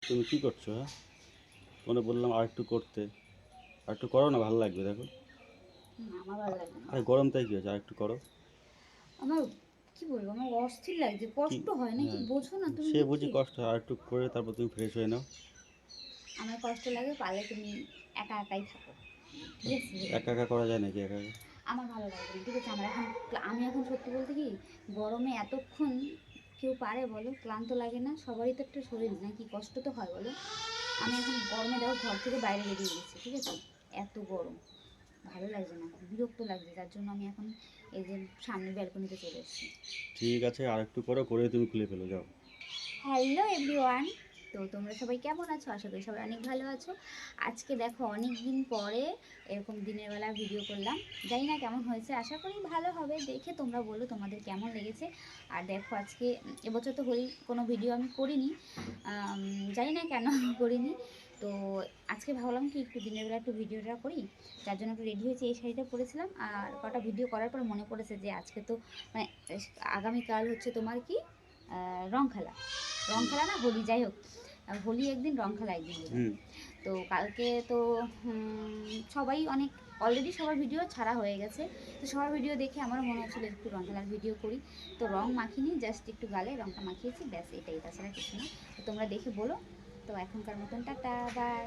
তুমি কি করছো? হ্যাঁ, তোমাকে বললাম আর একটু করতে, আর একটু করো না, ভালো লাগবে দেখো। না আমার ভালো লাগবে না। আরে গরম তাই কি হয়েছে, আর একটু করো। আমার কি বলবো, আমার অস্থির লাগছে, কি? কষ্ট হয় নাকি হ্যাঁ, বোঝো না তুমি সে বুঝি দেখি। কষ্ট হয়, আর একটু করে তারপর তুমি ফ্রেশ হয়ে নাও। আমার কষ্ট লাগে, পারলে তুমি একা একাই থাকো, ঠিক আছে? একা একা করা যায় নাকি একা একা? আমার ভালো লাগবে না, ঠিক আছে? আমি এখন সত্যি বলতে কি, গরমে এতক্ষণ কেউ পারে বলো? ক্লান্ত লাগে না? সবারই তো একটা শরীর নাকি, কষ্ট তো হয় বলো? আমি এখন গরমে দেখো ঘর থেকে বাইরে বেরিয়ে গেছি, ঠিক আছে? এত গরম, ভালো লাগছে না, বিরক্ত লাগছে, যার জন্য আমি এখন এই যে সামনের ব্যালকনিতে চলে এসেছি। ঠিক আছে, আর একটু করো, করে তুমি খুলে ফেলো, যাও। হ্যালো এভরিওয়ান, তো তোমরা সবাই কেমন আছো? আশা করি সবাই অনেক ভালো আছো। আজকে দেখো অনেক দিন পরে এরকম দিনের বেলা ভিডিও করলাম, জানি না কেমন হয়েছে, আশা করি ভালো হবে। দেখে তোমরা বলো তোমাদের কেমন লেগেছে। আর দেখো আজকে এবছর তো হোলি কোনো ভিডিও আমি করিনি, জানি না কেন করিনি। তো আজকে ভাবলাম কি একটু দিনের বেলা একটু ভিডিওটা করি, যার জন্য একটু রেডি হয়েছি, এই শাড়িটা পরেছিলাম। আর কটা ভিডিও করার পর মনে পড়েছে যে আজকে তো মানে আগামীকাল হচ্ছে তোমার কি রং খেলা, রং হুম। খেলা না হোলি, যাই হোক। হোলি একদিন, রং খেলা একদিন যেন। হুম। তো কালকে তো সবাই অনেক অলরেডি সবার ভিডিও ছাড়া হয়ে গেছে। তো সবার ভিডিও দেখে আমারও মনে হচ্ছিলো একটু রং খেলার ভিডিও করি। তো রং মাখিনি, জাস্ট একটু গালে রংটা মাখিয়েছি, ব্যাস এটাই, তাছাড়া কিছু না। তো তোমরা দেখে বলো। তো এখনকার মতন টাটা, বাই।